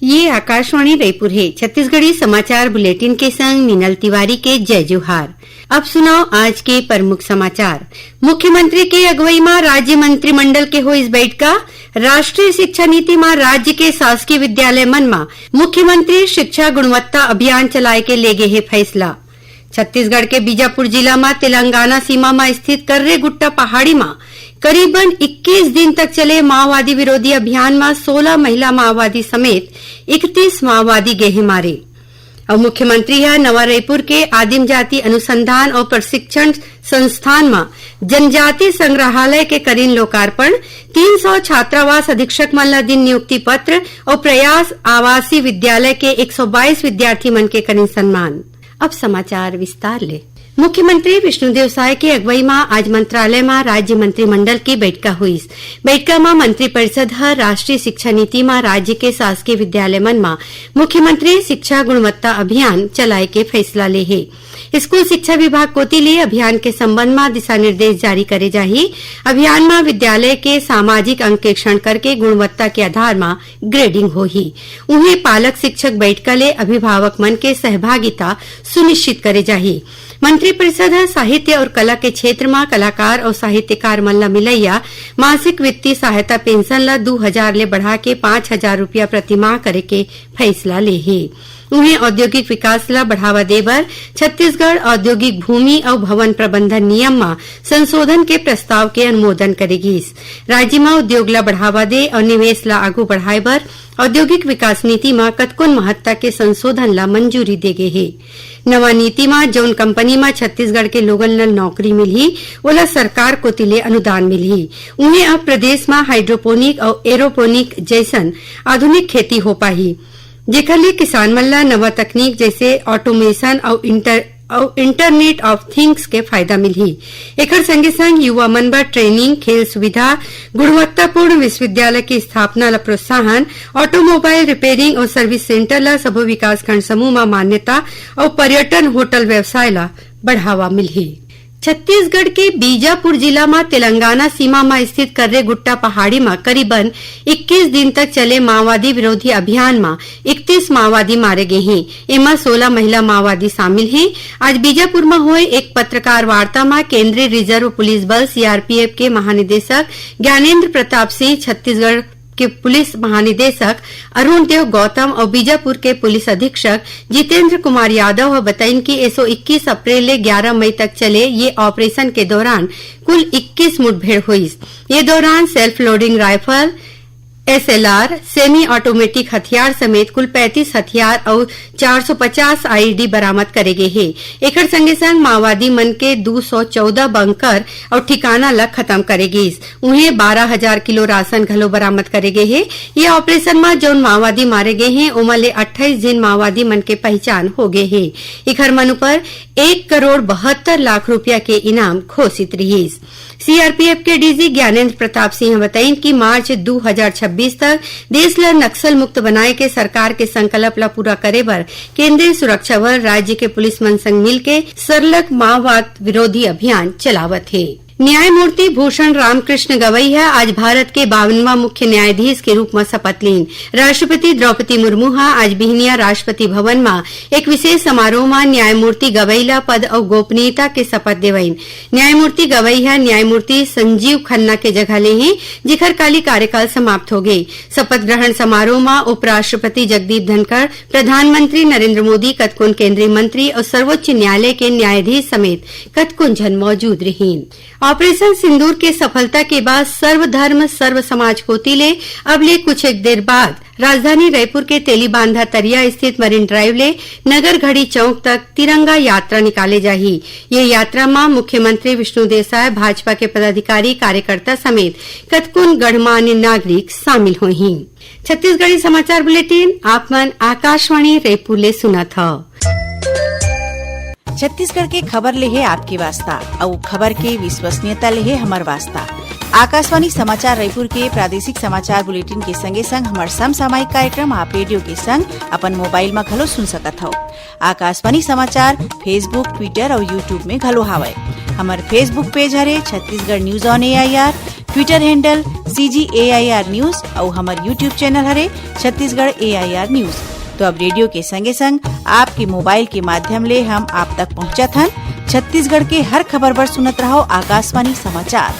ये आकाशवाणी रायपुर है। छत्तीसगढ़ी समाचार बुलेटिन के संग मीनल तिवारी के जय जोहार। अब सुनाओ आज के प्रमुख समाचार। मुख्यमंत्री के अगुवाई में राज्य मंत्रिमंडल के हो इस बैठका। राष्ट्रीय शिक्षा नीति में राज्य के शासकीय विद्यालय मन में मुख्यमंत्री शिक्षा गुणवत्ता अभियान चलाए के ले गे है फैसला। छत्तीसगढ़ के बीजापुर जिला में तेलंगाना सीमा में स्थित कर्रे गुट्टा पहाड़ी में करीबन 21 दिन तक चले माओवादी विरोधी अभियान में 16 महिला माओवादी समेत 31 माओवादी गेहे मारे। अब मुख्यमंत्री है नवा रायपुर के आदिम जाति अनुसंधान और प्रशिक्षण संस्थान में जनजाति संग्रहालय के करीन लोकार्पण। 300 छात्रावास अधीक्षक मन ला दिन नियुक्ति पत्र और प्रयास आवासीय विद्यालय के 122 विद्यार्थी मन के करीन सम्मान। अब समाचार विस्तार ले। मुख्यमंत्री विष्णुदेव साय की अगुवाई में आज मंत्रालय में राज्य मंत्रिमंडल की बैठक हुई। बैठक में मंत्रिपरिषद हर राष्ट्रीय शिक्षा नीति में राज्य के शासकीय विद्यालय मन में मुख्यमंत्री शिक्षा गुणवत्ता अभियान चलाए के फैसला ले है। स्कूल शिक्षा विभाग कोती लिए अभियान के संबंध में दिशा निर्देश जारी करे जाही। अभियान में विद्यालय के सामाजिक अंकेक्षण करके गुणवत्ता के आधार में ग्रेडिंग होही। उन्हें पालक शिक्षक बैठक ले अभिभावक मन के सहभागिता सुनिश्चित करे जाही। मंत्रिपरिषद साहित्य और कला के क्षेत्र में कलाकार और साहित्यकार मन ला मिलैया मासिक वित्तीय सहायता पेंशन ला 2000 ले बढ़ा के 5000 रूपया प्रतिमाह करे के फैसला ले है। उन्हें औद्योगिक विकास ला बढ़ावा देबर छत्तीसगढ़ औद्योगिक भूमि और भवन प्रबंधन नियम में संशोधन के प्रस्ताव के अनुमोदन करेगी। राज्य में उद्योग ला बढ़ावा दे और निवेश ला आगू बढ़ाए बर औद्योगिक विकास नीति में कतकुन महत्ता के संशोधन ला मंजूरी दे गे है। नवा नीति में जौन कंपनी में छत्तीसगढ़ के लोगन ला नौकरी मिलही ओला सरकार को तिले अनुदान मिलही। उन्हें अब प्रदेश में हाइड्रोपोनिक और एरोपोनिक जैसन आधुनिक खेती हो पाही, जेकर ले किसान मन ला नवा तकनीक जैसे ऑटोमेशन और इंटरनेट ऑफ थिंग्स के फायदा मिलही। एकर संगे संग युवा मन बर ट्रेनिंग, खेल सुविधा, गुणवत्तापूर्ण विश्वविद्यालय की स्थापना ला प्रोत्साहन, ऑटोमोबाइल रिपेयरिंग और सर्विस सेंटर ला सभी विकासखंड समूह में मान्यता और पर्यटन होटल व्यवसाय ला बढ़ावा मिलही। छत्तीसगढ़ के बीजापुर जिला में तेलंगाना सीमा में स्थित कर्रे गुट्टा पहाड़ी में करीबन 21 दिन तक चले माओवादी विरोधी अभियान में 31 माओवादी मारे गए हैं। इनमें 16 महिला माओवादी शामिल हैं। आज बीजापुर में हुए एक पत्रकार वार्ता में केंद्रीय रिजर्व पुलिस बल सीआरपीएफ के महानिदेशक ज्ञानेन्द्र प्रताप सिंह, छत्तीसगढ़ के पुलिस महानिदेशक अरुण देव गौतम और बीजापुर के पुलिस अधीक्षक जितेंद्र कुमार यादव बताइन कि 121 अप्रैल ले 11 मई तक चले ये ऑपरेशन के दौरान कुल 21 मुठभेड़ हुई। ये दौरान self loading rifle, SLR, semi automatic हथियार समेत कुल 35 हथियार और 450 आईईडी बरामद करे गए हैं। एकर संगे संग माओवादी मन के 214 बंकर और ठिकाना ला खत्म करेगी। उन्हें 12000 किलो राशन घलो बरामद करे गए हैं। ये ऑपरेशन में जौन माओवादी मारे गए हैं ओमा ले 28 जिन माओवादी मन के पहचान हो गए हैं। इखर मन ऊपर 1 करोड़ 72 लाख रूपया के इनाम घोषित रही। सीआरपीएफ के डीजी ज्ञानेन्द्र प्रताप सिंह बताइन कि मार्च 2026 तक देश ला नक्सल मुक्त बनाए के सरकार के संकल्प ला पूरा करे बर केंद्रीय सुरक्षा बल राज्य के पुलिस मन संग मिलके सरलग माओवाद विरोधी अभियान चलावत है। न्यायमूर्ति भूषण रामकृष्ण गवैया आज भारत के 52वां मुख्य न्यायाधीश के रूप में शपथ लीन। राष्ट्रपति द्रौपदी मुर्मू आज बिहनिया राष्ट्रपति भवन में एक विशेष समारोह में न्यायमूर्ति गवैया पद और गोपनीयता के शपथ देवईन। न्यायमूर्ति गवैया न्यायमूर्ति संजीव खन्ना के जगह ले हैं, जिखर काली कार्यकाल समाप्त हो गई। शपथ ग्रहण समारोह में उपराष्ट्रपति जगदीप धनखड़, प्रधानमंत्री नरेंद्र मोदी, कतकुन केंद्रीय मंत्री और सर्वोच्च न्यायालय के न्यायाधीश समेत कतकुन जन मौजूद रहीं। ऑपरेशन सिंदूर के सफलता के बाद सर्वधर्म सर्व समाज कोतिले अब ले कुछ एक देर बाद राजधानी रायपुर के तेलीबांधा तरिया स्थित मरीन ड्राइव ले नगर घड़ी चौक तक तिरंगा यात्रा निकाले जाही। ये यात्रा में मुख्यमंत्री विष्णुदेव साय, भाजपा के पदाधिकारी कार्यकर्ता समेत कतकुन गणमान्य नागरिक शामिल होही। छत्तीसगढ़ी समाचार बुलेटिन आप मन आकाशवाणी रायपुर ले सुना था। छत्तीसगढ़ के खबर ले है आपके वास्ता और खबर के विश्वसनीयता ले है हमार वास्ता। आकाशवाणी समाचार रायपुर के प्रादेशिक समाचार बुलेटिन के संगे संग हमार समसामयिक कार्यक्रम आप रेडियो के संग अपन मोबाइल में घलो सुन सकत हो। आकाशवाणी समाचार फेसबुक, ट्विटर और यूट्यूब में घलो हावय। हमार फेसबुक पेज हरे Chhattisgarh news on AIR, Twitter handle CGAIR news और हमार यूट्यूब चैनल हरे छत्तीसगढ़ AIR न्यूज। तो अब रेडियो के संगे संग आपके मोबाइल के माध्यम ले हम आप तक पहुंचत हन। छत्तीसगढ़ के हर खबर बर सुनत रहो आकाशवाणी समाचार।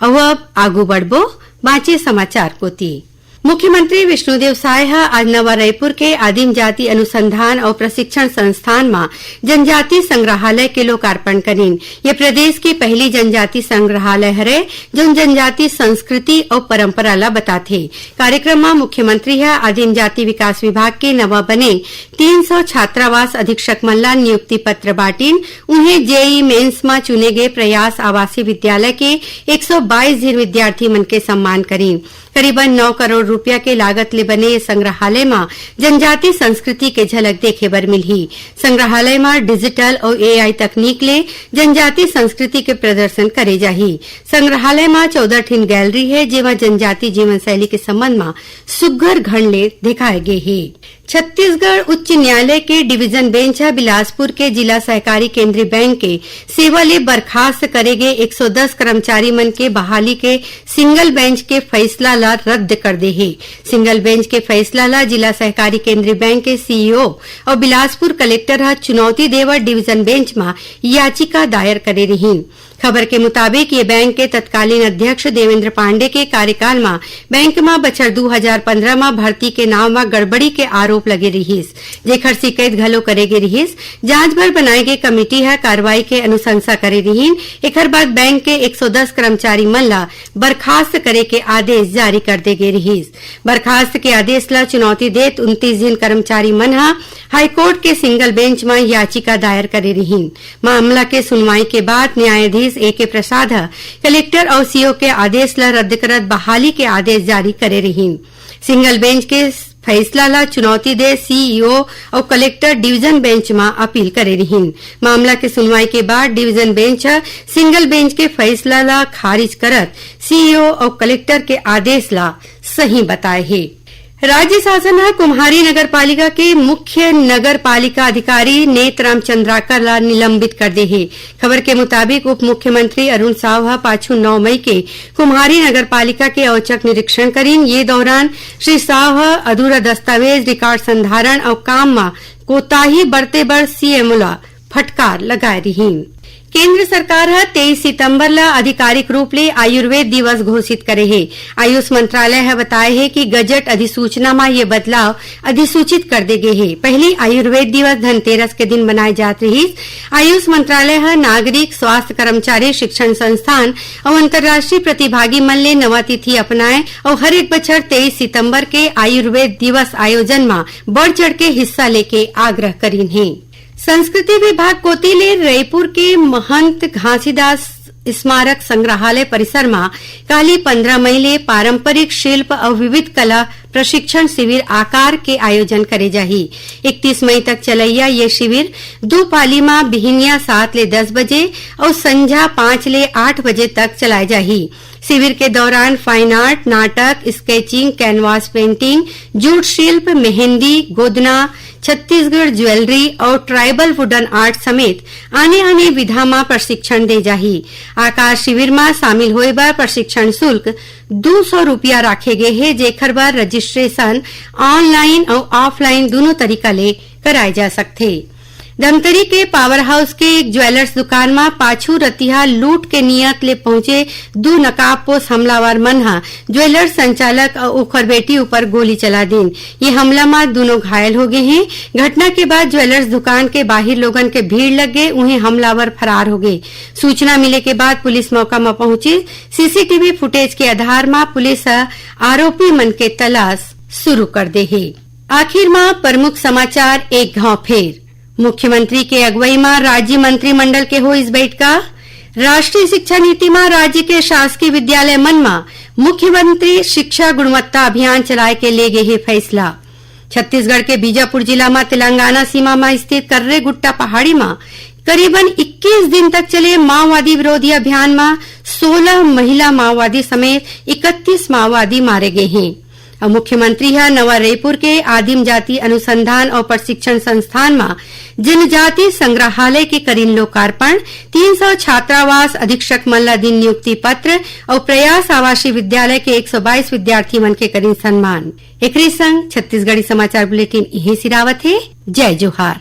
अब आगू बढ़बो बाँचे समाचार कोती। मुख्यमंत्री विष्णुदेव साय आज नवा रायपुर के आदिम जाति अनुसंधान और प्रशिक्षण संस्थान में जनजाति संग्रहालय के लोकार्पण करीन। ये प्रदेश की पहली जनजाति संग्रहालय हरे जो जनजाति संस्कृति और परंपरा ला बताथे। कार्यक्रम में मुख्यमंत्री आदिम जाति विकास विभाग के नवा बने 300 छात्रावास अधीक्षक मन ला नियुक्ति पत्र बांटीन। उन्हें JEE मेंस में चुने गए प्रयास आवासीय विद्यालय के 122 विद्यार्थी मन के सम्मान करीन। करीबन 9 करोड़ रुपया के लागत ले बने ये संग्रहालय में जनजाति संस्कृति के झलक देखे बर मिलही। संग्रहालय में डिजिटल और AI तकनीक ले जनजाति संस्कृति के प्रदर्शन करे जाही। संग्रहालय में 14 ठिन गैलरी है जेमा जनजाति जीवन शैली के संबंध में सुग्घर घड़ ले दिखाए गए है। छत्तीसगढ़ उच्च न्यायालय के डिवीजन बेंच बिलासपुर के जिला सहकारी केंद्रीय बैंक के सेवा ले बर्खास्त करे गए 110 कर्मचारी मन के बहाली के सिंगल बेंच के फैसला ला रद्द कर दे है। सिंगल बेंच के फैसला ला जिला सहकारी केंद्रीय बैंक के CEO और बिलासपुर कलेक्टर चुनौती देवर डिवीजन बेंच में याचिका दायर करे रही। खबर के मुताबिक ये बैंक के तत्कालीन अध्यक्ष देवेंद्र पांडे के कार्यकाल में बैंक में बछर 2015 में भर्ती के नाम में गड़बड़ी के आरोप लगे रहीस, जेकर शिकायत घलो करे गे रहीस। जांच बर बनाए गए कमेटी है कार्रवाई के अनुशंसा करे रहीन। एकर बाद बैंक के 110 कर्मचारी मन ला बर्खास्त करे के आदेश जारी कर दे गे रहीस। बर्खास्त के आदेश ला चुनौती देत 29 दिन कर्मचारी मन हाईकोर्ट के सिंगल बेंच में याचिका दायर करे रहीन। मामला के सुनवाई के बाद न्यायाधीश AK प्रसाद कलेक्टर और CO के आदेश ला रद्द करत बहाली के आदेश जारी करे रहीन। सिंगल बेंच के फैसला ला चुनौती दे CEO और कलेक्टर डिवीजन बेंच में अपील करे रहीन। मामला के सुनवाई के बाद डिवीजन बेंच सिंगल बेंच के फैसला ला खारिज करत CEO और कलेक्टर के आदेश ला सही बताए है। राज्य शासन कुम्हारी नगर पालिका के मुख्य नगर पालिका अधिकारी नेतराम चंद्राकर ला निलंबित कर दे है। खबर के मुताबिक उप मुख्यमंत्री अरुण साव पाछू 9 मई के कुम्हारी नगर पालिका के औचक निरीक्षण करीन। ये दौरान श्री साव अधूरा दस्तावेज रिकॉर्ड संधारण और काम में कोताही बरते बर CMO ला फटकार लगाए रहीन। केंद्र सरकार 23 सितंबर ला आधिकारिक रूप ले आयुर्वेद दिवस घोषित करे है। आयुष मंत्रालय बताए है कि गजट अधिसूचना में ये बदलाव अधिसूचित कर दे गए है। पहली आयुर्वेद दिवस धनतेरस के दिन मनाए जात रही। आयुष मंत्रालय नागरिक स्वास्थ्य कर्मचारी शिक्षण संस्थान और अंतर्राष्ट्रीय प्रतिभागी मन ले नवा तिथि अपनाए और हर एक बछर 23 सितंबर के आयुर्वेद दिवस आयोजन में बढ़ चढ़ के हिस्सा लेके आग्रह करीन है। संस्कृति विभाग कोती ले रायपुर के महंत घासीदास स्मारक संग्रहालय परिसर में काली 15 मई ले पारंपरिक शिल्प और विविध कला प्रशिक्षण शिविर आकार के आयोजन करे जाही। 31 मई तक चलैया ये शिविर 2 पाली में बिहनिया 7 ले 10 बजे और संझा 5 ले 8 बजे तक चलाए जाही। शिविर के दौरान फाइन आर्ट, नाटक, स्केचिंग, कैनवास पेंटिंग, जूट शिल्प, मेहंदी, गोदना, छत्तीसगढ़ ज्वेलरी और ट्राइबल वुडन आर्ट समेत आने विधा में प्रशिक्षण दे जाही। आकार शिविर में शामिल होए बर प्रशिक्षण शुल्क 200 रुपया राखे गए है, जेकर बर रजिस्ट्रेशन ऑनलाइन और ऑफलाइन दोनों तरीका ले कराए जा सकथे। धमतरी के पावर हाउस के एक ज्वेलर्स दुकान में पाछू रतिहा लूट के नियत ले पहुंचे 2 नकाबपोश हमलावर मन ज्वेलर्स संचालक और ओकर बेटी ऊपर गोली चला दीन। ये हमला में दोनों घायल हो गए हैं। घटना के बाद ज्वेलर्स दुकान के बाहर लोगन के भीड़ लग गए, उन्हें हमलावर फरार हो गए। सूचना मिले के बाद पुलिस मौका में पहुंची। CCTV फुटेज के आधार में पुलिस आरोपी मन के तलाश शुरू कर दे है। आखिर में प्रमुख समाचार एक घाव फेर। मुख्यमंत्री के अगुवाई में राज्य मंत्रिमंडल के हो इस बैठका। राष्ट्रीय शिक्षा नीति में राज्य के शासकीय विद्यालय मन में मुख्यमंत्री शिक्षा गुणवत्ता अभियान चलाए के ले गए है फैसला। छत्तीसगढ़ के बीजापुर जिला में तेलंगाना सीमा में स्थित कर्रे गुट्टा पहाड़ी में करीबन 21 दिन तक चले माओवादी विरोधी अभियान में 16 महिला माओवादी समेत 31 माओवादी मारे गए हैं। और मुख्यमंत्री ह नवा रायपुर के आदिम जाति अनुसंधान और प्रशिक्षण संस्थान में जनजाति संग्रहालय के करीन लोकार्पण, 300 छात्रावास अधीक्षक मन ला दिन नियुक्ति पत्र और प्रयास आवासीय विद्यालय के 122 विद्यार्थी मन के करीन सम्मान। एकरे संग छत्तीसगढ़ी समाचार बुलेटिन इहे सिरावत है। जय जोहार।